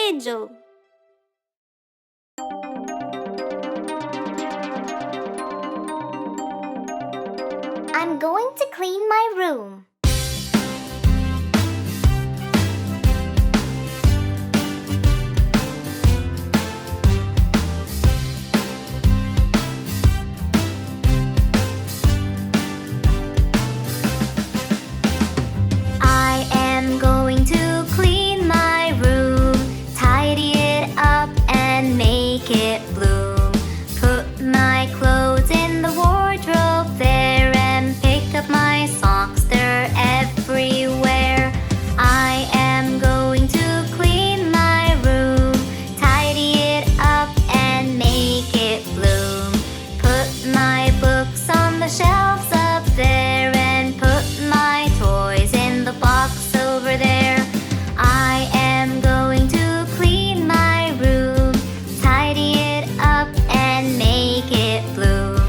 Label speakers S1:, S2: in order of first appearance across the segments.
S1: Angel.
S2: I'm going to clean my room. I am going to clean my room, tidy it up and make it bloom. Put my clothes in the wardrobe there and pick up my socks, they're everywhere. I am going to clean my room, tidy it up and make it bloom. Put my books on the shelves up there and put my toys in the box over there. I am going to clean my room, tidy it up and make it bloom.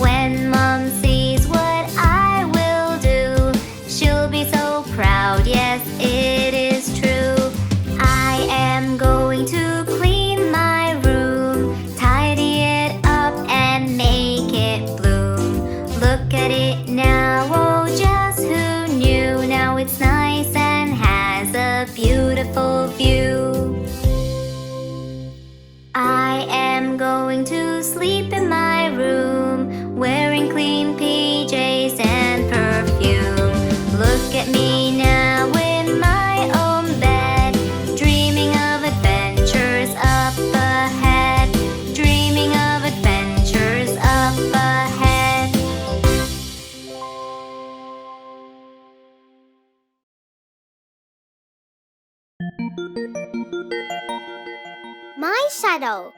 S2: When Mom sees what I will do, she'll be so proud, yes, it is true. I am going to clean my room, tidy it up and make it bloom. Look at it now, oh just who knew? Now it's nice and has a beautiful view. I am going to sleep in my room, wearing clean PJs and perfume. Look at me now in my own bed, dreaming of adventures up ahead, dreaming of adventures up ahead. My shadow.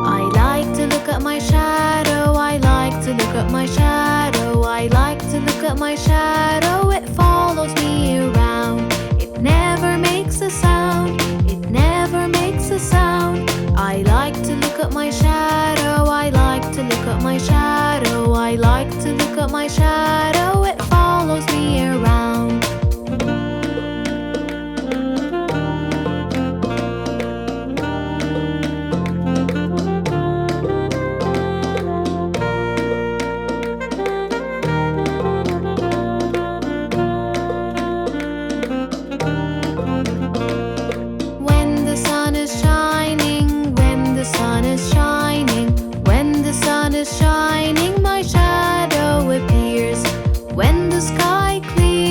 S3: I like to look at my shadow, I like to look at my shadow, I like to look at my shadow, it follows me around. It never makes a sound, it never makes a sound. I like to look at my shadow, I like to look at my shadow, I like to look at my shadow, it follows me around. When the sun is shining, when the sun is shining, when the sun is shining, my shadow appears. When the sky clears,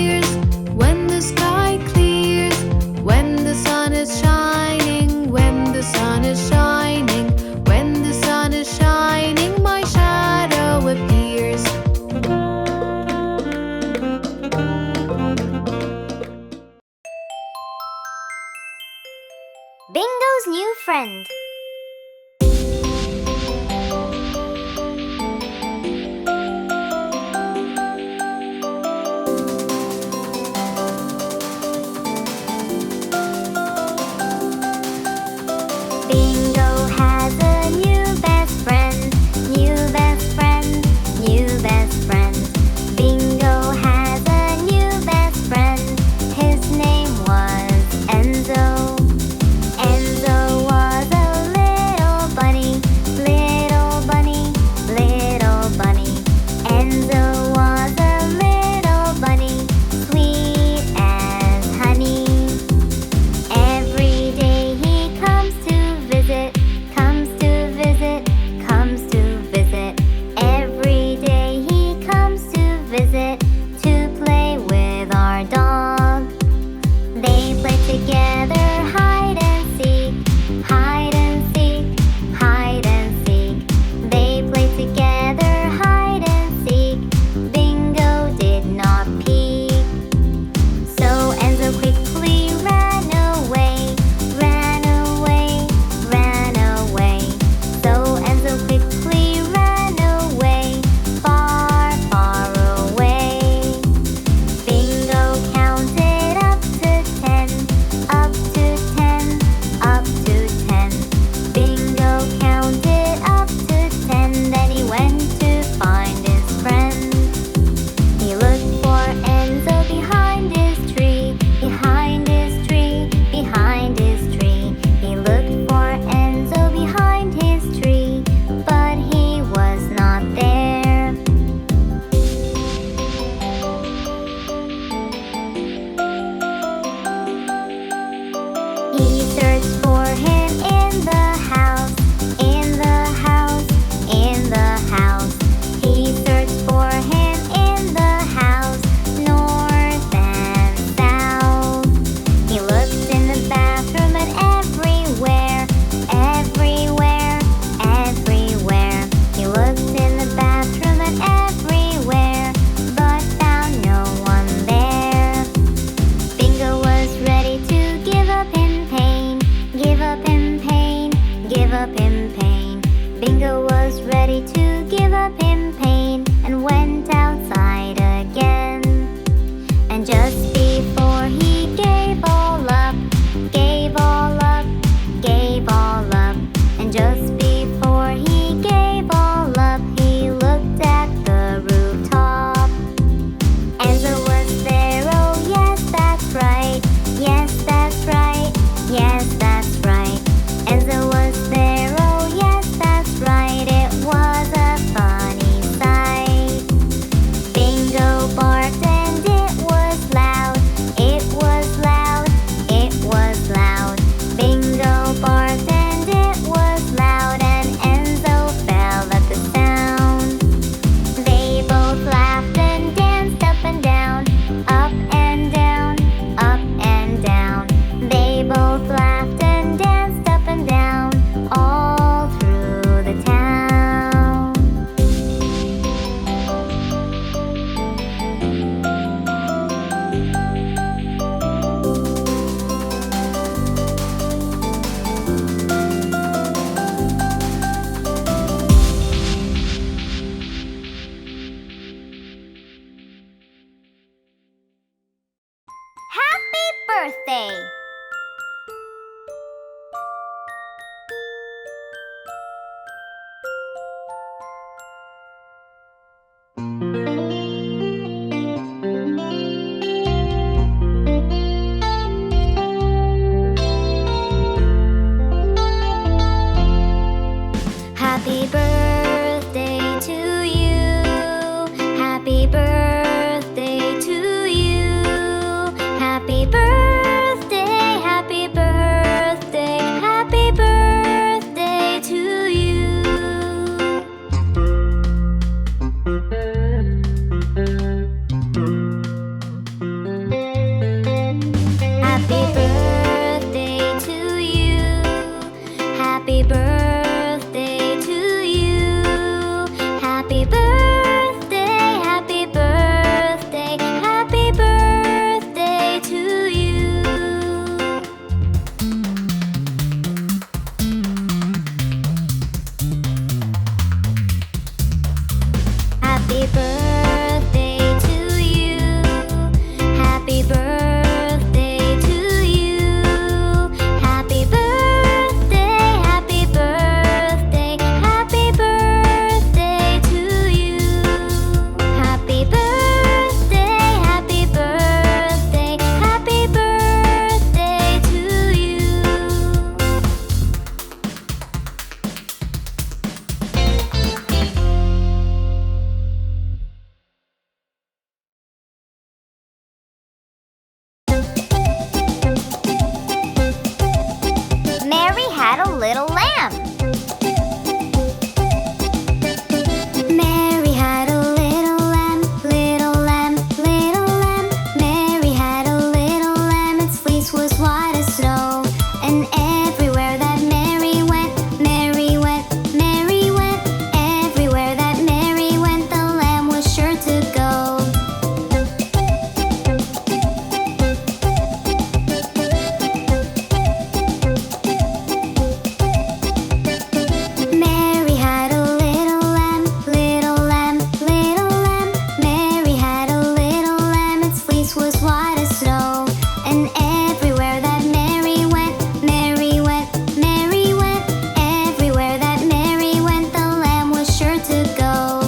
S2: to go.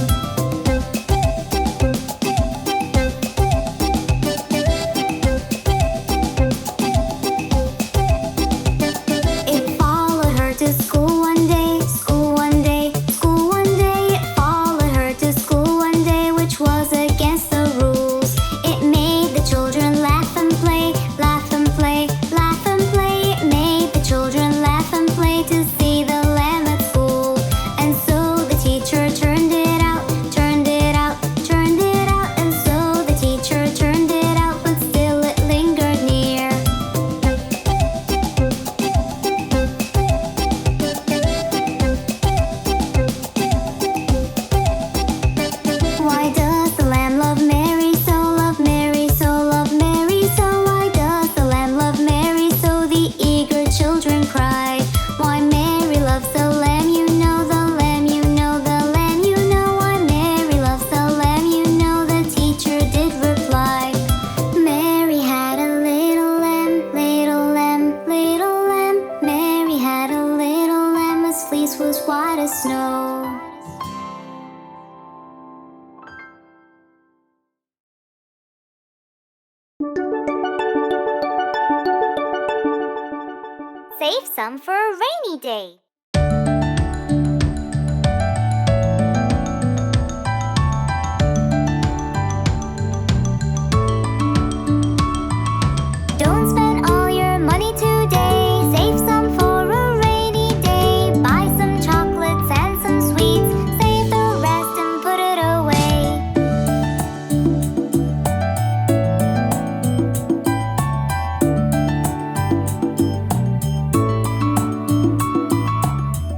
S2: It followed her to school one day, school one day, school one day. It followed her to school one day, which was against the rules. It made the children laugh and play, laugh and play, laugh and play. It made the children laugh and play to see the lamb at school. And so the teacher turned it out, turned it out, turned it out. And so the teacher turned it out, but still it lingered near. Why does the lamb love Mary so, love Mary so, love Mary so? Why does the lamb love Mary so? The eager children cried. Why Mary loves the lamb, you know, the lamb, you know, the lamb, you know. Why Mary loves the lamb, you know, the teacher did reply. Mary had a little lamb, little lamb, little lamb. Mary had a little lamb, whose fleece was white as snow. Save some for a rainy day. Don't spend all your money today. Save some for a rainy day. Buy some chocolates and some sweets. Save the rest and put it away.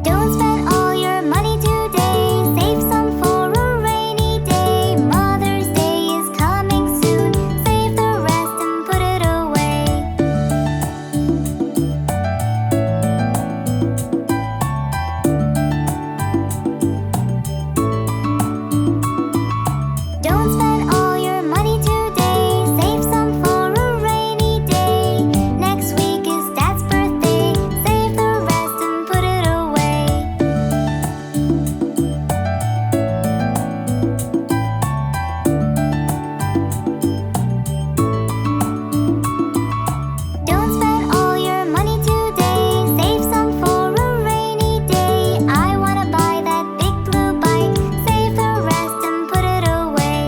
S2: Don't spend all your money today. Save some for a rainy day. Mother's Day is coming soon. Save the rest and put it away. Don't spend all your money today. Save some for a rainy day. Next week is Dad's birthday. Save the rest and put it away. Don't spend all your money today. Save some for a rainy day. I wanna buy that big blue bike. Save the rest and put it away.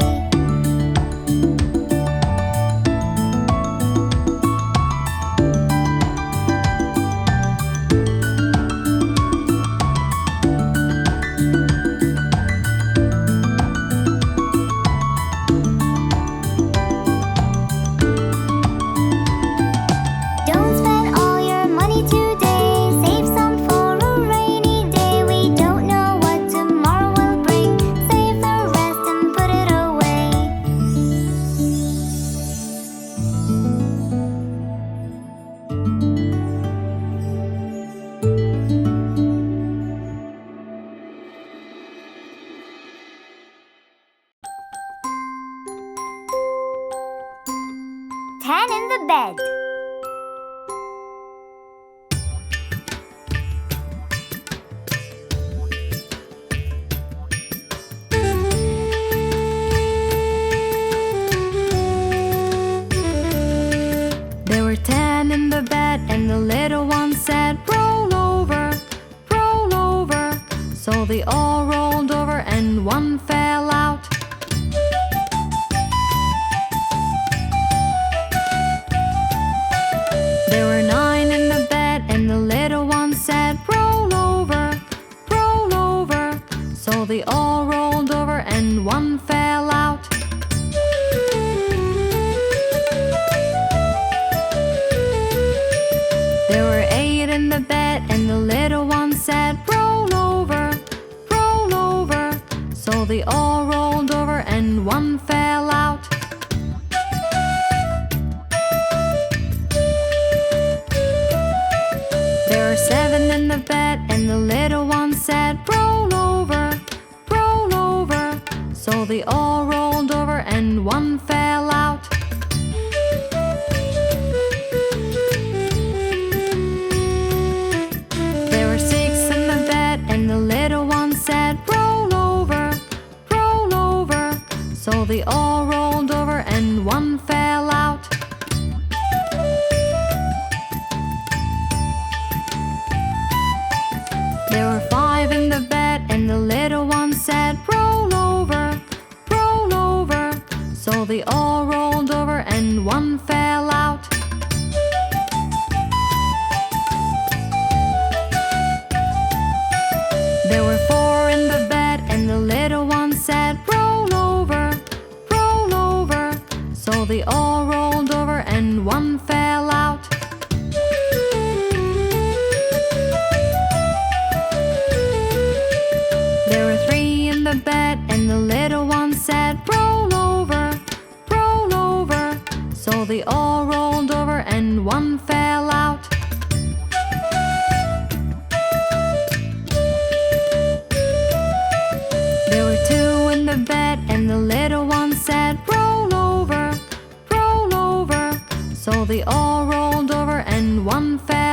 S2: Don't spend all your money today. Save some for a rainy day. We don't know what tomorrow will bring. Save the rest and put it away. Ten in the bed.
S3: There were 10 in the bed, and the little one said, roll over, roll over. So they all rolled over, and one fell out. There were 9 in the bed, and the little one said, roll over, roll over. So they all rolled over, and one fell out. There were 8 in the bed, and the little one said, roll over, roll over. So they all rolled over, and one fell out. There were 7 in the bed, and the little one said, roll over, roll over. So they all rolled over, and one fell out. There were 6 in the bed, and the little one said, roll over, So they all rolled over and one fell out. There were 5 in the bed and the little one said, roll over, roll over. So they all rolled over and one fell out. There were 4 in the bed and the little one said, roll over, roll over. So they all rolled over and one fell out. There were 3 in the bed and the little one said, roll over, roll over. So they all rolled over and one fell out. There were 2 in the bed and the little one said, roll over, roll over. So they all rolled over and one fell out.